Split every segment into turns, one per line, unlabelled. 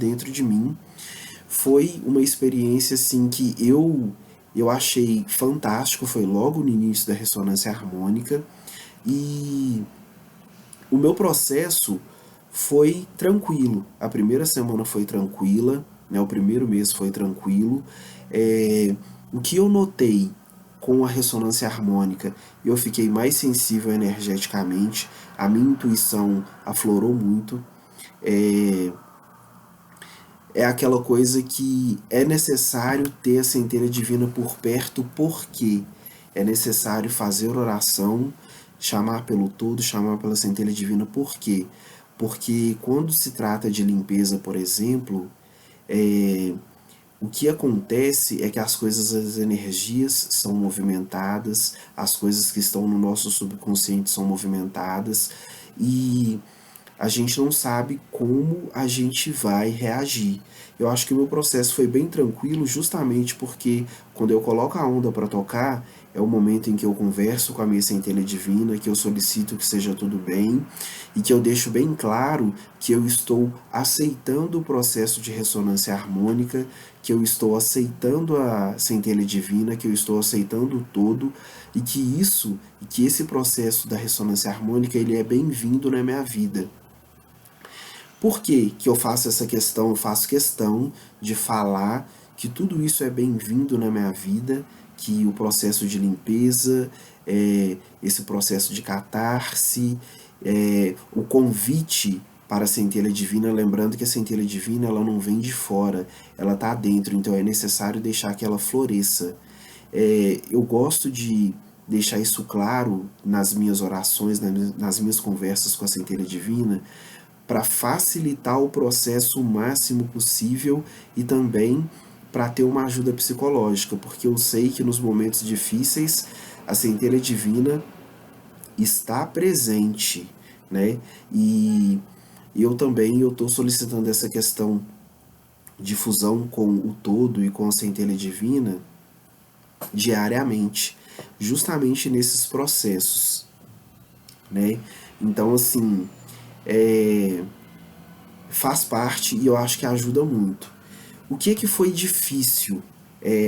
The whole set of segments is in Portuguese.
dentro de mim. Foi uma experiência assim que eu achei fantástico, foi logo no início da ressonância harmônica e o meu processo foi tranquilo. A primeira semana foi tranquila, né? O primeiro mês foi tranquilo. O que eu notei com a ressonância harmônica, eu fiquei mais sensível energeticamente, a minha intuição aflorou muito. É, é aquela coisa que é necessário ter a centelha divina por perto, porque é necessário fazer oração, chamar pelo todo, chamar pela centelha divina, por quê? Porque quando se trata de limpeza, por exemplo, é, o que acontece é que as coisas, as energias são movimentadas, as coisas que estão no nosso subconsciente são movimentadas e a gente não sabe como a gente vai reagir. Eu acho que o meu processo foi bem tranquilo, justamente porque quando eu coloco a onda para tocar, é o momento em que eu converso com a minha centelha divina, que eu solicito que seja tudo bem e que eu deixo bem claro que eu estou aceitando o processo de ressonância harmônica, que eu estou aceitando a centelha divina, que eu estou aceitando o todo e que esse processo da ressonância harmônica ele é bem-vindo na minha vida. Por que eu faço essa questão? Eu faço questão de falar que tudo isso é bem-vindo na minha vida, que o processo de limpeza, esse processo de catarse, o convite para a centelha divina, lembrando que a centelha divina ela não vem de fora, ela está dentro, então é necessário deixar que ela floresça. Eu gosto de deixar isso claro nas minhas orações, nas minhas conversas com a centelha divina, para facilitar o processo o máximo possível e também para ter uma ajuda psicológica, porque eu sei que nos momentos difíceis a centelha divina está presente, né? E eu também estou solicitando essa questão de fusão com o todo e com a centelha divina diariamente, justamente nesses processos, né? Então, assim, é, faz parte e eu acho que ajuda muito. O que foi difícil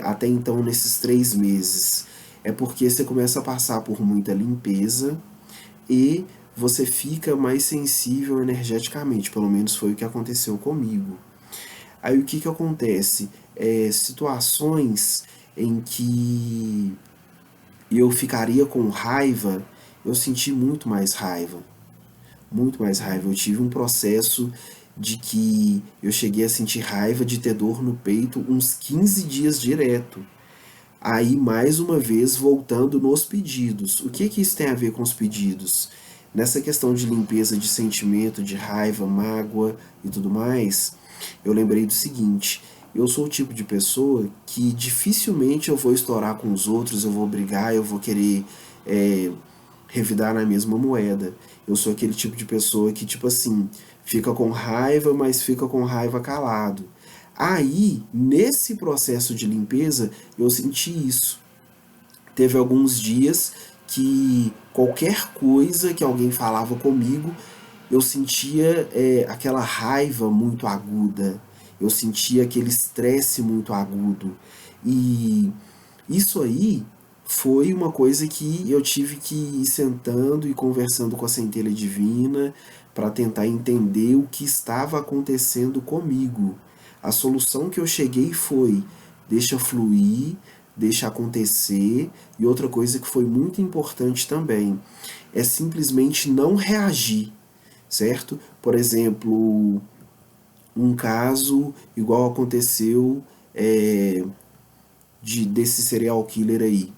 até então nesses 3 meses? É porque você começa a passar por muita limpeza e você fica mais sensível energeticamente, pelo menos foi o que aconteceu comigo. Aí o que acontece? Situações em que eu ficaria com raiva, eu senti muito mais raiva. Muito mais raiva. Eu tive um processo de que eu cheguei a sentir raiva de ter dor no peito uns 15 dias direto. Aí, mais uma vez, voltando nos pedidos. O que isso tem a ver com os pedidos? Nessa questão de limpeza de sentimento, de raiva, mágoa e tudo mais, eu lembrei do seguinte: eu sou o tipo de pessoa que dificilmente eu vou estourar com os outros, eu vou brigar, eu vou querer é, revidar na mesma moeda. Eu sou aquele tipo de pessoa que, tipo assim, fica com raiva, mas fica com raiva calado. Aí, nesse processo de limpeza, eu senti isso. Teve alguns dias que qualquer coisa que alguém falava comigo, eu sentia aquela raiva muito aguda, eu sentia aquele estresse muito agudo. E isso aí foi uma coisa que eu tive que ir sentando e conversando com a centelha divina para tentar entender o que estava acontecendo comigo. A solução que eu cheguei foi: deixa fluir, deixa acontecer. E outra coisa que foi muito importante também é simplesmente não reagir, certo? Por exemplo, um caso igual aconteceu desse serial killer aí.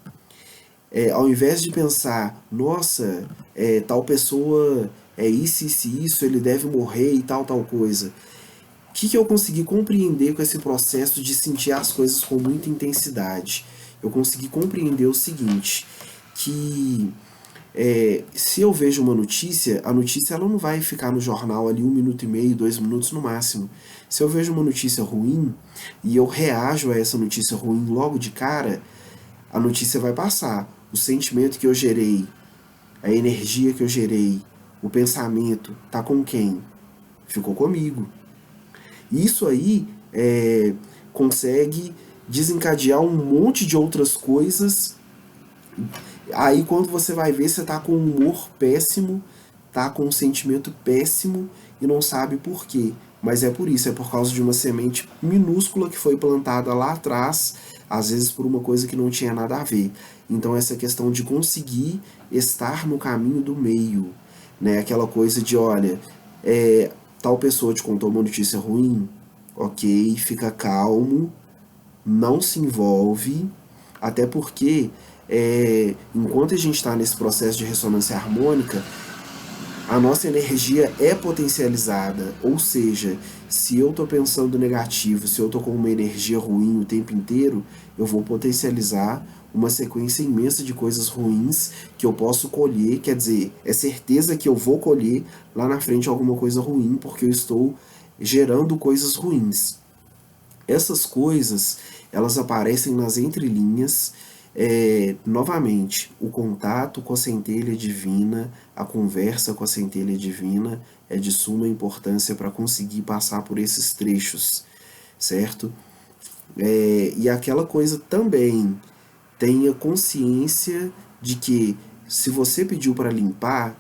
Ao invés de pensar, nossa, tal pessoa é isso, ele deve morrer e tal coisa. O que eu consegui compreender com esse processo de sentir as coisas com muita intensidade? Eu consegui compreender o seguinte, que se eu vejo uma notícia, a notícia ela não vai ficar no jornal ali 1 minuto e meio, 2 minutos no máximo. Se eu vejo uma notícia ruim e eu reajo a essa notícia ruim logo de cara, a notícia vai passar. O sentimento que eu gerei, a energia que eu gerei, o pensamento, tá com quem? Ficou comigo. Isso aí consegue desencadear um monte de outras coisas. Aí quando você vai ver, você tá com um humor péssimo, tá com um sentimento péssimo e não sabe por quê. Mas é por isso, é por causa de uma semente minúscula que foi plantada lá atrás, às vezes por uma coisa que não tinha nada a ver. Então essa questão de conseguir estar no caminho do meio, né? Aquela coisa de, olha, tal pessoa te contou uma notícia ruim, ok, fica calmo, não se envolve, até porque enquanto a gente está nesse processo de ressonância harmônica, a nossa energia é potencializada, ou seja, se eu estou pensando negativo, se eu estou com uma energia ruim o tempo inteiro, eu vou potencializar uma sequência imensa de coisas ruins que eu posso colher, quer dizer, é certeza que eu vou colher lá na frente alguma coisa ruim, porque eu estou gerando coisas ruins. Essas coisas, elas aparecem nas entrelinhas. Novamente, o contato com a centelha divina, a conversa com a centelha divina é de suma importância para conseguir passar por esses trechos, certo? E aquela coisa também, tenha consciência de que se você pediu para limpar,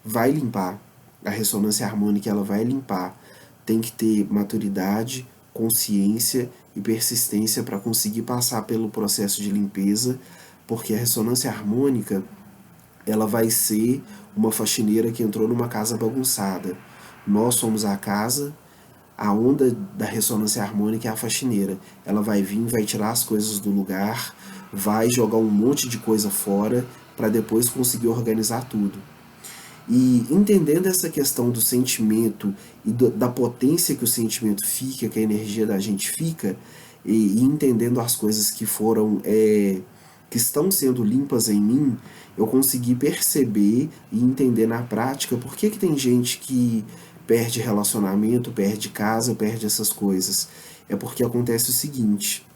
vai limpar. A ressonância harmônica ela vai limpar. Tem que ter maturidade, consciência e persistência para conseguir passar pelo processo de limpeza, porque a ressonância harmônica ela vai ser uma faxineira que entrou numa casa bagunçada. Nós somos a casa, a onda da ressonância harmônica é a faxineira. Ela vai vir, vai tirar as coisas do lugar, vai jogar um monte de coisa fora para depois conseguir organizar tudo. E entendendo essa questão do sentimento e da potência que o sentimento fica, que a energia da gente fica, e entendendo as coisas que foram, que estão sendo limpas em mim, eu consegui perceber e entender na prática por que tem gente que perde relacionamento, perde casa, perde essas coisas. É porque acontece o seguinte,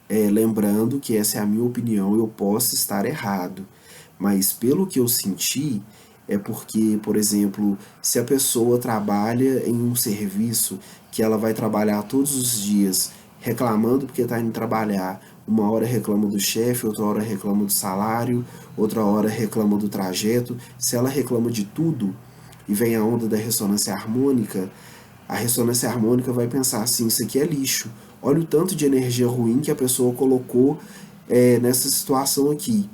lembrando que essa é a minha opinião, eu posso estar errado, mas pelo que eu senti, é porque, por exemplo, se a pessoa trabalha em um serviço que ela vai trabalhar todos os dias reclamando porque está indo trabalhar, uma hora reclama do chefe, outra hora reclama do salário, outra hora reclama do trajeto, se ela reclama de tudo e vem a onda da ressonância harmônica, a ressonância harmônica vai pensar assim, isso aqui é lixo, olha o tanto de energia ruim que a pessoa colocou nessa situação aqui.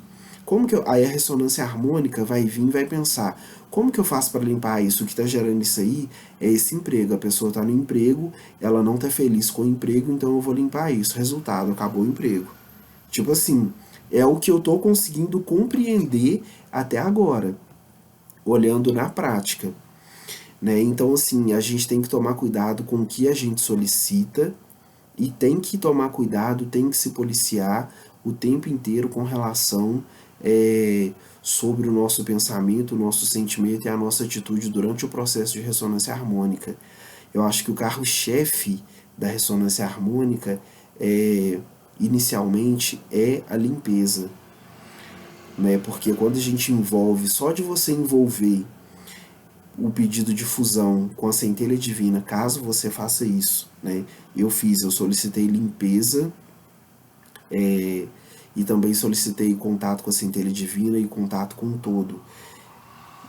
Como que aí a ressonância harmônica vai vir e vai pensar, como que eu faço para limpar isso? O que está gerando isso aí é esse emprego. A pessoa está no emprego, ela não está feliz com o emprego, então eu vou limpar isso. Resultado, acabou o emprego. Tipo assim, é o que eu estou conseguindo compreender até agora, olhando na prática. Né? Então, assim, a gente tem que tomar cuidado com o que a gente solicita e tem que tomar cuidado, tem que se policiar o tempo inteiro com relação sobre o nosso pensamento, o nosso sentimento e a nossa atitude durante o processo de ressonância harmônica. Eu acho que o carro-chefe da ressonância harmônica inicialmente é a limpeza, né? Porque quando a gente envolve, só de você envolver o pedido de fusão com a centelha divina, caso você faça isso, né? Eu solicitei limpeza, e também solicitei contato com a centelha divina e contato com o todo.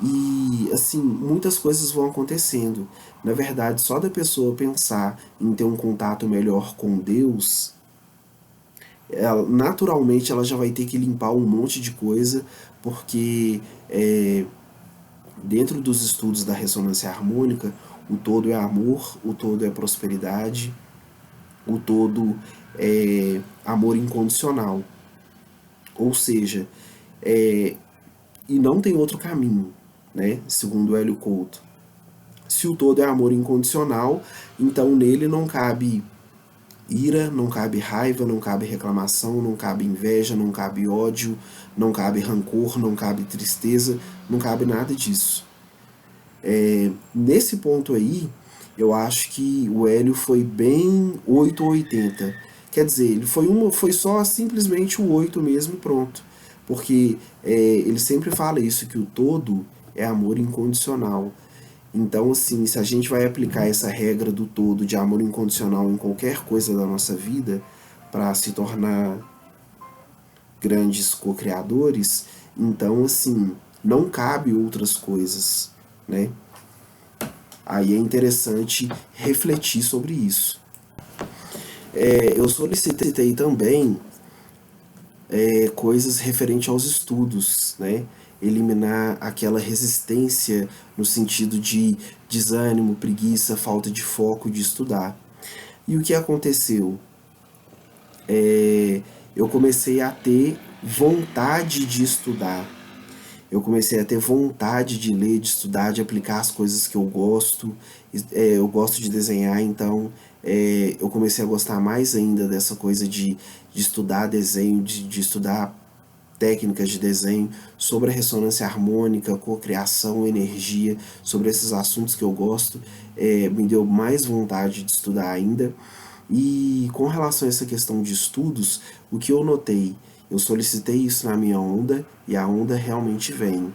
E, assim, muitas coisas vão acontecendo. Na verdade, só da pessoa pensar em ter um contato melhor com Deus, naturalmente ela já vai ter que limpar um monte de coisa, porque dentro dos estudos da ressonância harmônica, o todo é amor, o todo é prosperidade, o todo é amor incondicional. Ou seja, e não tem outro caminho, né? Segundo Hélio Couto. Se o todo é amor incondicional, então nele não cabe ira, não cabe raiva, não cabe reclamação, não cabe inveja, não cabe ódio, não cabe rancor, não cabe tristeza, não cabe nada disso. Nesse ponto aí, eu acho que o Hélio foi bem 8 ou 80. Quer dizer, ele foi só simplesmente o 8 mesmo e pronto. Porque ele sempre fala isso, que o todo é amor incondicional. Então, assim, se a gente vai aplicar essa regra do todo de amor incondicional em qualquer coisa da nossa vida para se tornar grandes co-criadores, então, assim, não cabe outras coisas, né? Aí é interessante refletir sobre isso. Eu solicitei também coisas referentes aos estudos, né? Eliminar aquela resistência no sentido de desânimo, preguiça, falta de foco de estudar. E o que aconteceu? Eu comecei a ter vontade de estudar. Eu comecei a ter vontade de ler, de estudar, de aplicar as coisas que eu gosto. Eu gosto de desenhar, então eu comecei a gostar mais ainda dessa coisa de estudar desenho, de estudar técnicas de desenho, sobre a ressonância harmônica, cocriação, energia, sobre esses assuntos que eu gosto. Me deu mais vontade de estudar ainda. E com relação a essa questão de estudos, o que eu notei? Eu solicitei isso na minha onda e a onda realmente vem.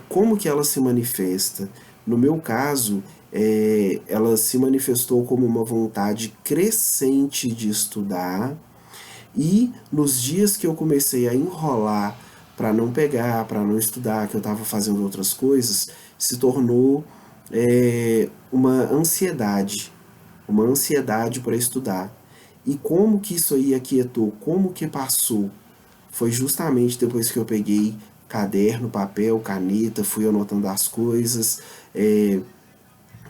Como que ela se manifesta? No meu caso, ela se manifestou como uma vontade crescente de estudar, e nos dias que eu comecei a enrolar para não pegar, para não estudar, que eu estava fazendo outras coisas, se tornou uma ansiedade para estudar. E como que isso aí aquietou? Como que passou? Foi justamente depois que eu peguei caderno, papel, caneta, fui anotando as coisas,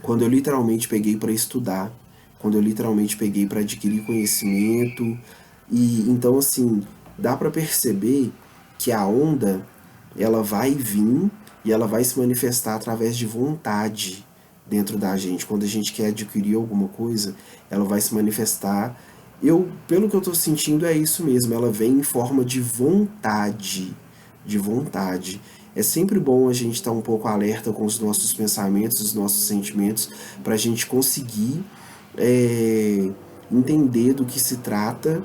quando eu literalmente peguei para estudar, quando eu literalmente peguei para adquirir conhecimento. E então, assim, dá para perceber que a onda, ela vai vir e ela vai se manifestar através de vontade dentro da gente. Quando a gente quer adquirir alguma coisa, ela vai se manifestar. Pelo que eu estou sentindo, é isso mesmo. Ela vem em forma de vontade, de vontade. É sempre bom a gente estar um pouco alerta com os nossos pensamentos, os nossos sentimentos, para a gente conseguir entender do que se trata,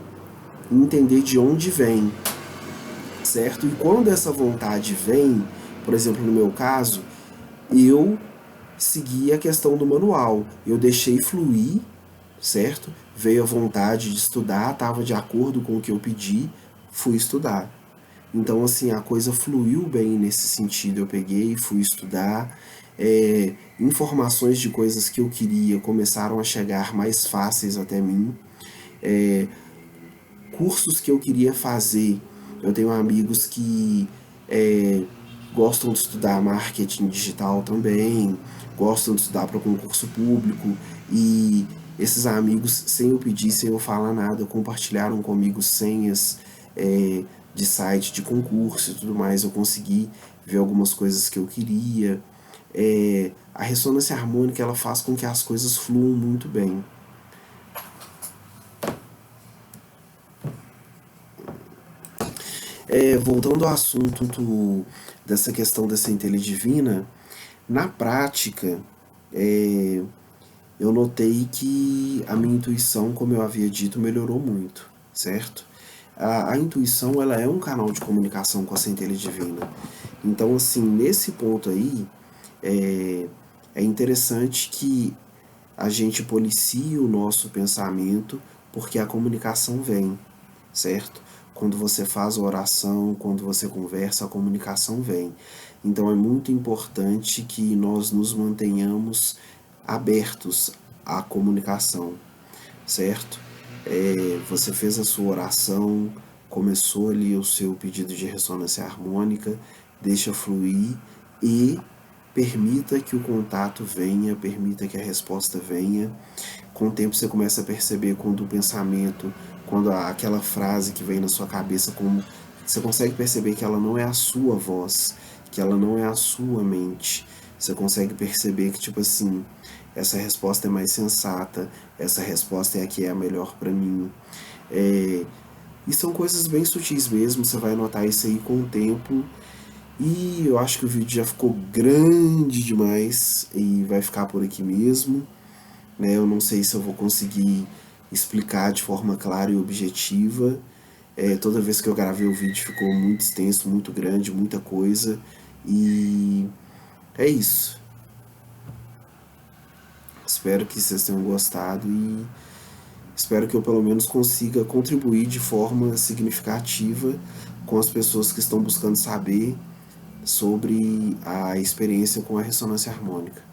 entender de onde vem, certo? E quando essa vontade vem, por exemplo, no meu caso, eu segui a questão do manual. Eu deixei fluir, certo? Veio a vontade de estudar, estava de acordo com o que eu pedi, fui estudar. Então, assim, a coisa fluiu bem nesse sentido. Eu peguei, fui estudar. Informações de coisas que eu queria começaram a chegar mais fáceis até mim. Cursos que eu queria fazer. Eu tenho amigos que gostam de estudar marketing digital também, gostam de estudar para concurso público, e esses amigos, sem eu pedir, sem eu falar nada, compartilharam comigo senhas de site de concurso e tudo mais. Eu consegui ver algumas coisas que eu queria. A ressonância harmônica, ela faz com que as coisas fluam muito bem. Voltando ao assunto dessa questão da centelha divina, na prática, eu notei que a minha intuição, como eu havia dito, melhorou muito, certo? A intuição, ela é um canal de comunicação com a centelha divina. Então, assim, nesse ponto aí, é interessante que a gente policie o nosso pensamento, porque a comunicação vem, certo? Quando você faz a oração, quando você conversa, a comunicação vem. Então é muito importante que nós nos mantenhamos abertos à comunicação, certo? Você fez a sua oração, começou ali o seu pedido de ressonância harmônica, deixa fluir e permita que o contato venha, permita que a resposta venha. Com o tempo você começa a perceber quando o pensamento, quando aquela frase que vem na sua cabeça, como você consegue perceber que ela não é a sua voz, que ela não é a sua mente. Você consegue perceber que, tipo assim, essa resposta é mais sensata, essa resposta é a que é a melhor para mim. E são coisas bem sutis mesmo, você vai notar isso aí com o tempo. E eu acho que o vídeo já ficou grande demais e vai ficar por aqui mesmo. Eu não sei se eu vou conseguir explicar de forma clara e objetiva. Toda vez que eu gravei o vídeo ficou muito extenso, muito grande, muita coisa. E é isso. Espero que vocês tenham gostado e espero que eu pelo menos consiga contribuir de forma significativa com as pessoas que estão buscando saber sobre a experiência com a ressonância harmônica.